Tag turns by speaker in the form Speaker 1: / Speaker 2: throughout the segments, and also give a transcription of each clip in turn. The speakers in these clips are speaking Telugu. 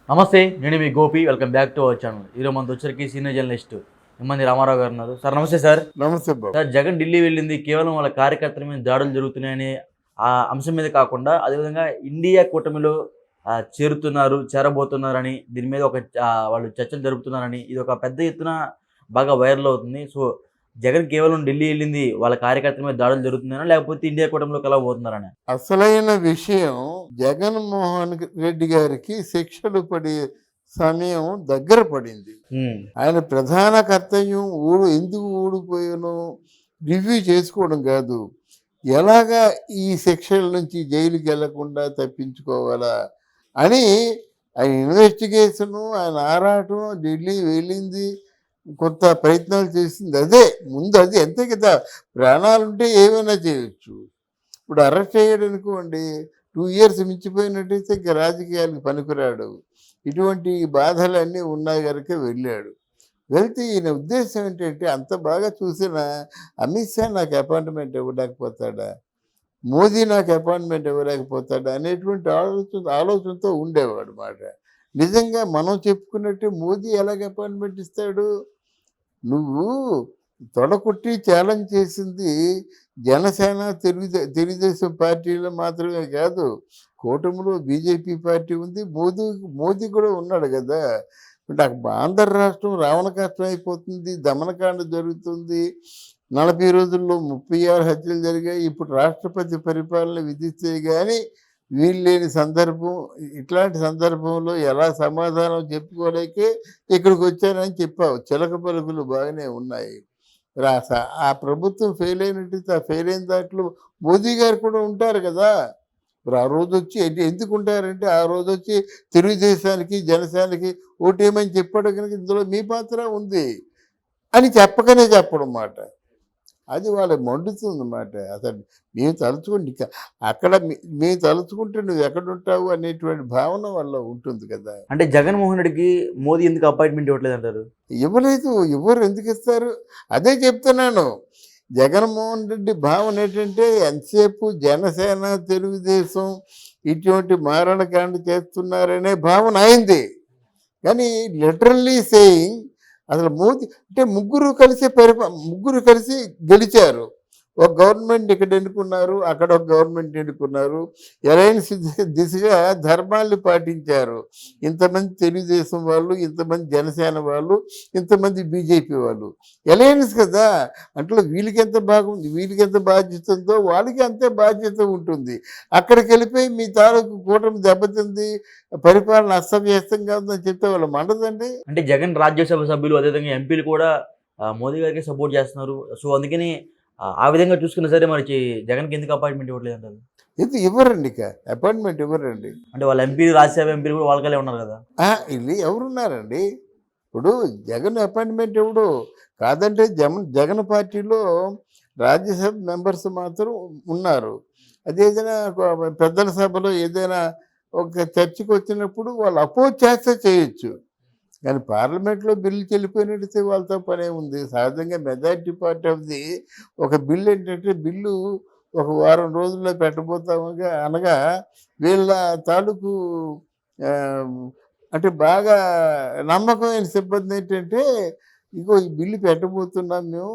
Speaker 1: నమస్తే, నేను మీ Gopi. Welcome back to our channel. ఈరోజు మనతో వచ్చరికి సీనియర్ జర్నలిస్ట్ నిమ్మంది రామారావు గారు ఉన్నారు. సార్ నమస్తే సార్.
Speaker 2: నమస్తే బాబు.
Speaker 1: సార్, జగన్ ఢిల్లీ వెళ్ళింది కేవలం వాళ్ళ కార్యకర్తల మీద దాడులు జరుగుతున్నాయని ఆ అంశం మీద కాకుండా, అదేవిధంగా ఇండియా కూటమిలో చేరబోతున్నారని, దీని మీద వాళ్ళు చర్చలు జరుపుతున్నారని, ఇది ఒక పెద్ద ఎత్తున బాగా వైరల్ అవుతుంది. సో జగన్ కేవలం ఢిల్లీ వెళ్ళింది వాళ్ళ కార్యకర్తల మీద దాడులు జరుగుతున్నాయని, లేకపోతే ఇండియా కూటమిలో కలవబోతున్నారని?
Speaker 2: అసలైన విషయం, జగన్మోహన్ రెడ్డి గారికి శిక్షలు పడే సమయం దగ్గర పడింది. ఆయన ప్రధాన కర్తవ్యం ఎందుకు ఊడిపోయానో రివ్యూ చేసుకోవడం కాదు, ఎలాగా ఈ శిక్షల నుంచి జైలుకి వెళ్లకుండా తప్పించుకోవాలా అని ఆయన ఇన్వెస్టిగేషను, ఆయన ఆరాటం, ఢిల్లీ వెళ్ళింది, కొంత ప్రయత్నాలు చేసింది. ముందు అది అంతే కదా. ప్రాణాలుంటే ఏమైనా చేయొచ్చు. ఇప్పుడు అరెస్ట్ అయ్యాడు అనుకోండి, 2 years మించిపోయినట్టయితే ఇంకా రాజకీయాలకు పనికిరాడు. ఇటువంటి బాధలన్నీ ఉన్నాయి కనుక వెళ్ళాడు. వెళ్తే ఈయన ఉద్దేశం ఏంటంటే, అంత బాగా చూసిన అమిత్ షా నాకు అపాయింట్మెంట్ ఇవ్వలేకపోతాడా, మోదీ నాకు అపాయింట్మెంట్ ఇవ్వలేకపోతాడా అనేటువంటి ఆలోచనతో ఉండేవాడు మాట. నిజంగా మనం చెప్పుకున్నట్టు మోదీ ఎలాగ అపాయింట్మెంట్ ఇస్తాడు? నువ్వు తొడకొట్టి ఛాలెంజ్ చేసింది జనసేన, తెలుగుదేశం పార్టీలో మాత్రమే కాదు, కూటమిలో బీజేపీ పార్టీ ఉంది, మోదీ కూడా ఉన్నాడు కదా. ఆంధ్ర రాష్ట్రం రావణ కష్టం అయిపోతుంది, దమనకాండ జరుగుతుంది. 40 రోజుల్లో 36 హత్యలు జరిగాయి. ఇప్పుడు రాష్ట్రపతి పరిపాలన విధిస్తే కానీ వీల్లేని సందర్భం. ఇట్లాంటి సందర్భంలో ఎలా సమాధానం చెప్పుకోలేకే ఇక్కడికి వచ్చానని చెప్పావు. చిలక పలుకులు బాగానే ఉన్నాయి. ఆ ప్రభుత్వం ఫెయిల్ అయినట్టు ఆ ఫెయిల్ అయిన దాంట్లో మోదీ గారు కూడా ఉంటారు కదా. మరి ఆ రోజు వచ్చి ఎందుకు ఉంటారంటే, ఆ రోజు వచ్చి తెలుగుదేశానికి, జనసేనకి ఓటేమని చెప్పాడు కనుక ఇందులో మీ పాత్ర ఉంది అని చెప్పకనే చెప్పడం మాట. అది వాళ్ళకి మండుతుంది అన్నమాట. అసలు మేము తలుచుకుంటే అక్కడ మేము తలుచుకుంటే నువ్వు ఎక్కడుంటావు అనేటువంటి భావన వల్ల ఉంటుంది కదా.
Speaker 1: అంటే జగన్మోహన్ రెడ్డికి మోదీ ఎందుకు అపాయింట్మెంట్ ఇవ్వట్లేదు అంటారు?
Speaker 2: ఇవ్వలేదు. ఎవరు ఎందుకు ఇస్తారు? అదే చెప్తున్నాను. జగన్మోహన్ రెడ్డి భావన ఏంటంటే, ఎంతసేపు జనసేన, తెలుగుదేశం ఇటువంటి మారణకాండ చేస్తున్నారనే భావన అయింది. కానీ లిటరల్లీ సేయింగ్, అసలు మోదీ అంటే ముగ్గురు కలిసి గెలిచారు. ఒక గవర్నమెంట్ ఇక్కడ ఎన్నుకున్నారు, అక్కడ ఒక గవర్నమెంట్ ఎన్నుకున్నారు. అలయన్స్ దిశగా ధర్మాన్ని పాటించారు. ఇంతమంది తెలుగుదేశం వాళ్ళు, ఇంతమంది జనసేన వాళ్ళు, ఇంతమంది బీజేపీ వాళ్ళు. అలయన్స్ కదా. అంటే వీళ్ళకి ఎంత బాగుంది, వీళ్ళకి ఎంత బాధ్యత ఉందో వాళ్ళకి అంతే బాధ్యత ఉంటుంది. అక్కడికి వెళ్ళిపోయి మీ తాలూకు కూటమి దెబ్బతింది, పరిపాలన అస్తవ్యస్తంగా ఉందని చెప్తే వాళ్ళు మండదండి.
Speaker 1: అంటే జగన్ రాజ్యసభ సభ్యులు, అదేవిధంగా ఎంపీలు కూడా మోదీ గారికి సపోర్ట్ చేస్తున్నారు. సో అందుకని ఆ విధంగా చూసుకున్నా సరే, మరి జగన్కి ఎందుకు అపాయింట్మెంట్ ఇవ్వట్లేదు అంటారు?
Speaker 2: ఇది ఇవ్వరండి, ఇక అపాయింట్మెంట్ ఇవ్వరండి.
Speaker 1: అంటే వాళ్ళ ఎంపీలు, రాజ్యసభ ఎంపీలు కూడా వాళ్ళకలే ఉన్నారు కదా.
Speaker 2: ఇది ఎవరున్నారండి? ఇప్పుడు జగన్ అపాయింట్మెంట్ ఇవ్వడు. కాదంటే జగన్ పార్టీలో రాజ్యసభ మెంబర్స్ మాత్రం ఉన్నారు. అదేదైనా పెద్దల సభలో ఏదైనా ఒక చర్చకు వచ్చినప్పుడు వాళ్ళు అపోజ్ చేస్తే చేయొచ్చు. కానీ పార్లమెంట్లో బిల్లు వెళ్ళిపోయినట్టయితే వాళ్ళతో పనే ఉంది. సహజంగా మెజారిటీ పార్ట్ ఆఫ్ ది ఒక బిల్లు ఏంటంటే, బిల్లు ఒక వారం రోజుల్లో పెట్టబోతాముగా అనగా వీళ్ళ తాలూకు అంటే బాగా నమ్మకమైన సిబ్బంది ఏంటంటే, ఇగో ఈ బిల్లు పెట్టబోతున్నాం మేము,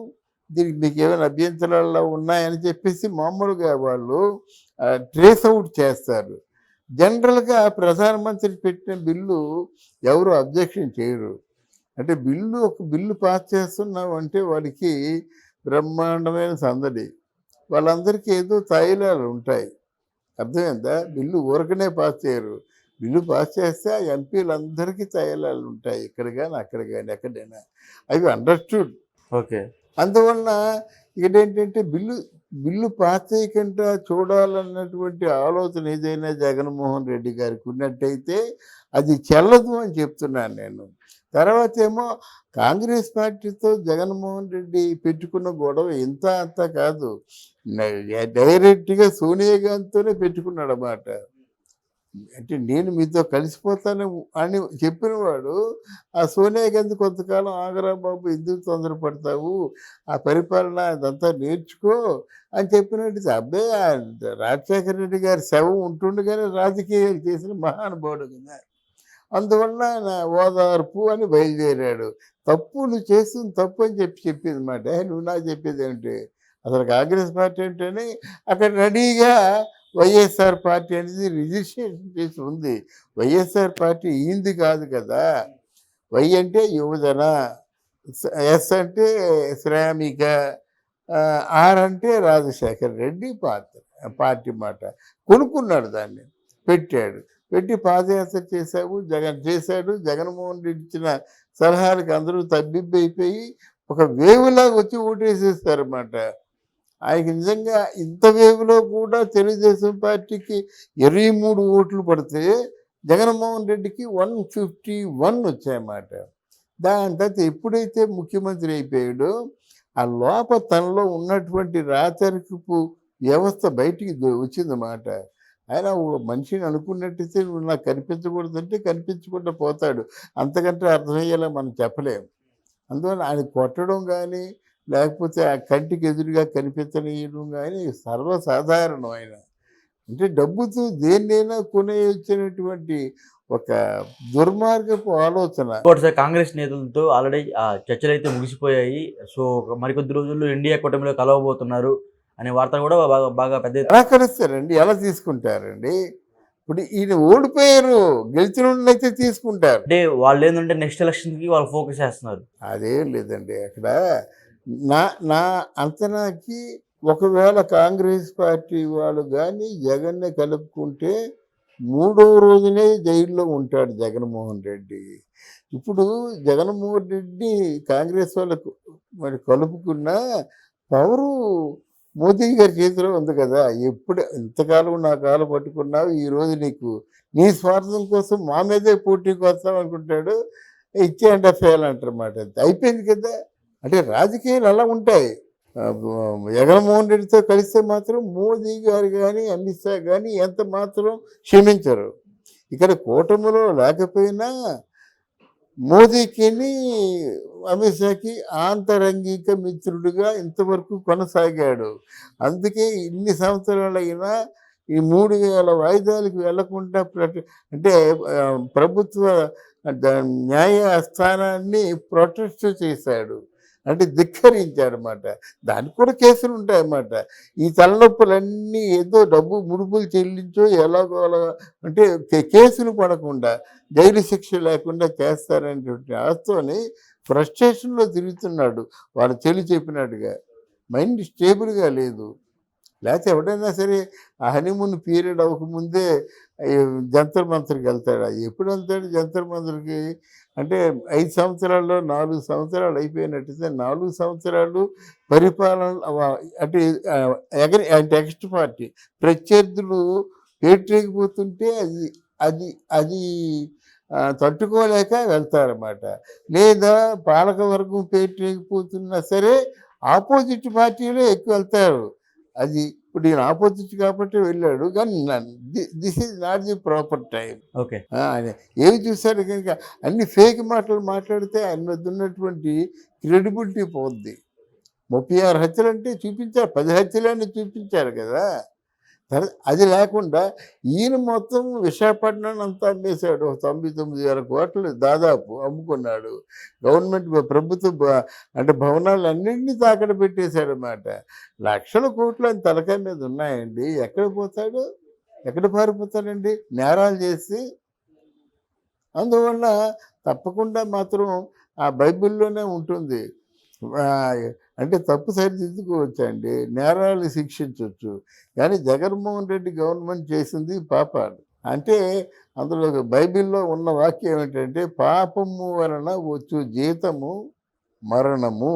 Speaker 2: దీనికి మీకు ఏమైనా అభ్యంతరాలు ఉన్నాయని చెప్పేసి మామూలుగా వాళ్ళు ట్రేస్ అవుట్ చేస్తారు. జనరల్గా ప్రధానమంత్రి పెట్టిన బిల్లు ఎవరు అబ్జెక్షన్ చేయరు. అంటే ఒక బిల్లు పాస్ చేస్తున్నాం అంటే వాడికి బ్రహ్మాండమైన సందడి. వాళ్ళందరికీ ఏదో తాయిలాలు ఉంటాయి. అర్థమైందా? బిల్లు ఊరకనే పాస్ చేయరు. బిల్లు పాస్ చేస్తే ఆ ఎంపీలందరికీ తాయిలాలు ఉంటాయి, ఇక్కడ కానీ అక్కడ కానీ ఎక్కడైనా. అవి అండర్స్టూడ్.
Speaker 1: ఓకే.
Speaker 2: అందువలన ఇక్కడేంటంటే, బిల్లు పాస్ చేయకుండా చూడాలన్నటువంటి ఆలోచన ఏదైనా జగన్మోహన్ రెడ్డి గారికి ఉన్నట్టయితే అది చెల్లదు అని చెప్తున్నాను నేను. తర్వాత ఏమో కాంగ్రెస్ పార్టీతో జగన్మోహన్ రెడ్డి పెట్టుకున్న గొడవ ఇంత అంత కాదు, డైరెక్ట్గా సోనియా గాంధీతోనే పెట్టుకున్నాడు అన్నమాట. అంటే నేను మీతో కలిసిపోతాను అని చెప్పినవాడు, ఆ సోనియా గాంధీ కొంతకాలం ఆగరా బాబు, ఎందుకు తొందరపడతావు, ఆ పరిపాలన అదంతా నేర్చుకో అని చెప్పినట్టు. అబ్బాయి రాజశేఖర రెడ్డి గారి శవం ఉంటుండగానే రాజకీయాలు చేసిన మహానుభావుడు కదా. అందువల్ల నా ఓదార్పు అని బయలుదేరాడు. తప్పు నువ్వు చేస్తుంది తప్పు అని చెప్పింది మాట. నువ్వు నాకు చెప్పేది ఏమిటి, అసలు కాంగ్రెస్ పార్టీ అంటేనే అక్కడ రెడీగా వైఎస్ఆర్ పార్టీ అనేది రిజిస్ట్రేషన్ చేసి ఉంది. వైఎస్ఆర్ పార్టీ ఈంది కాదు కదా. వై అంటే యువజన, ఎస్ అంటే శ్రామిక, ఆర్ అంటే రాజశేఖర్ రెడ్డి పార్టీ మాట. కొనుక్కున్నాడు, దాన్ని పెట్టాడు. పెట్టి పాదయాత్ర చేశాడు. జగన్మోహన్ రెడ్డి ఇచ్చిన సలహాలకు అందరూ తబ్బిబ్బైపోయి ఒక వేవులాగా వచ్చి ఓటేసేస్తారన్నమాట. ఆయనకి నిజంగా ఇంత వేవులో కూడా తెలుగుదేశం పార్టీకి 23 ఓట్లు పడితే జగన్మోహన్ రెడ్డికి 151 వచ్చాయన్నమాట. దాని తర్వాత ఎప్పుడైతే ముఖ్యమంత్రి అయిపోయాడో ఆ తనలో ఉన్నటువంటి రాచరికపు వ్యవస్థ బయటికి వచ్చిందన్నమాట. ఆయన మనిషిని అనుకున్నట్టయితే నువ్వు నాకు కనిపించకూడదంటే కనిపించకుండా పోతాడు. అంతకంటే అర్థమయ్యేలా మనం చెప్పలేము. అందువల్ల ఆయన కొట్టడం కానీ లేకపోతే ఆ కంటికి ఎదురుగా కనిపించనీయడం కానీ సర్వసాధారణం. ఆయన అంటే డబ్బుతో దేన్నైనా కొనేయొచ్చినటువంటి ఒక దుర్మార్గపు ఆలోచన.
Speaker 1: ఇంకోటిసారి కాంగ్రెస్ నేతలతో ఆల్రెడీ చర్చలు అయితే ముగిసిపోయాయి. సో మరికొద్ది రోజుల్లో ఇండియా కూటమిలో కలవబోతున్నారు అనే వార్తలు కూడా బాగా పెద్ద
Speaker 2: ఎలా కలుస్తారండి, ఎలా తీసుకుంటారండి? ఇప్పుడు ఈయన ఓడిపోయారు, గెలిచిన అయితే తీసుకుంటారు.
Speaker 1: అంటే వాళ్ళు ఏంటంటే నెక్స్ట్ ఎలక్షన్కి వాళ్ళు ఫోకస్ చేస్తున్నారు.
Speaker 2: అదేం లేదండి. అక్కడ నా అంచనాకి ఒకవేళ కాంగ్రెస్ పార్టీ వాళ్ళు కానీ జగన్నే కలుపుకుంటే 3వ రోజునే జైల్లో ఉంటాడు జగన్మోహన్ రెడ్డి. ఇప్పుడు జగన్మోహన్ రెడ్డి కాంగ్రెస్ వాళ్ళకు మరి కలుపుకున్న పవరు మోదీ గారి చేతిలో ఉంది కదా. ఎప్పుడు ఇంతకాలం నా కాలు పట్టుకున్నావు, ఈరోజు నీ స్వార్థం కోసం మా మీదే పోటీకి వస్తాం అనుకుంటాడు. ఇచ్చేయండి ఫెయిల్ అంటారన్నమాట. అయిపోయింది కదా. అంటే రాజకీయాలు అలా ఉంటాయి. జగన్మోహన్ రెడ్డితో కలిస్తే మాత్రం మోదీ గారు కానీ అమిత్ షా కానీ ఎంత మాత్రం క్షమించరు. ఇక్కడ కూటమిలో లేకపోయినా మోదీకి అమిత్ షాకి ఆంతరంగిక మిత్రుడిగా ఇంతవరకు కొనసాగాడు. అందుకే ఇన్ని సంవత్సరాలైనా ఈ 3000 వాయిదాలకు వెళ్లకుండా అంటే ప్రభుత్వ న్యాయ స్థానాన్ని ప్రొటెస్ట్ చేశాడు, అంటే ధిక్కరించాడనమాట. దానికి కూడా కేసులు ఉంటాయన్నమాట. ఈ తలనొప్పులన్నీ ఏదో డబ్బు ముడుపులు చెల్లించో ఎలాగో అలా అంటే కేసులు పడకుండా జైలు శిక్ష లేకుండా చేస్తారనేటువంటి ఆస్తోని ఫ్రస్ట్రేషన్లో తిరుగుతున్నాడు. వాళ్ళ చెల్లి చెప్పినట్టుగా మైండ్ స్టేబుల్గా లేదు. లేకపోతే ఎవడైనా సరే ఆ హనీమూన్ పీరియడ్ అవ్వకముందే జంతర్ మంతర్కి వెళ్తాడు. ఎప్పుడు వెళ్తాడు జంతర్ మంతర్కి? అంటే 5 సంవత్సరాల్లో 4 సంవత్సరాలు అయిపోయినట్టయితే 4 సంవత్సరాలు పరిపాలన అంటే నెక్స్ట్ పార్టీ ప్రత్యర్థులు పేటరేగిపోతుంటే అది అది అది తట్టుకోలేక వెళ్తారన్నమాట. లేదా పాలకవర్గం పేటరేగిపోతున్నా సరే ఆపోజిట్ పార్టీలో ఎక్కువ వెళ్తారు. అది ఇప్పుడు నేను ఆపోజిట్ కాబట్టి వెళ్ళాడు, కానీ this is not the proper time.
Speaker 1: Okay,
Speaker 2: ఆయన ఏమి చూశాడు కనుక అన్ని ఫేక్ మాటలు మాట్లాడితే ఆయన వద్ద ఉన్నటువంటి క్రెడిబిలిటీ పోద్ది. 36 హత్యలు అంటే చూపించారు, 10 హత్యలని చూపించారు కదా. అది లేకుండా ఈయన మొత్తం విశాఖపట్నాన్ని అంతా అమ్మేశాడు. 99,000 కోట్లు దాదాపు అమ్ముకున్నాడు. గవర్నమెంట్ ప్రభుత్వ అంటే భవనాలన్నింటినీ తాకడ పెట్టేశాడు అన్నమాట. లక్షల కోట్లు ఆయన తలకాయ మీద ఉన్నాయండి. ఎక్కడ పోతాడు, ఎక్కడ పారిపోతాడండి నేరాలు చేసి? అందువల్ల తప్పకుండా మాత్రం ఆ బైబిల్లోనే ఉంటుంది, అంటే తప్పు సరిదిద్దుకోవచ్చండి, నేరాలు శిక్షించవచ్చు. కానీ జగన్మోహన్ రెడ్డి గవర్నమెంట్ చేసింది పాపాలు. అంటే అందులో బైబిల్లో ఉన్న వాక్యం ఏమిటంటే పాపము వలన వచ్చు జీతము మరణము.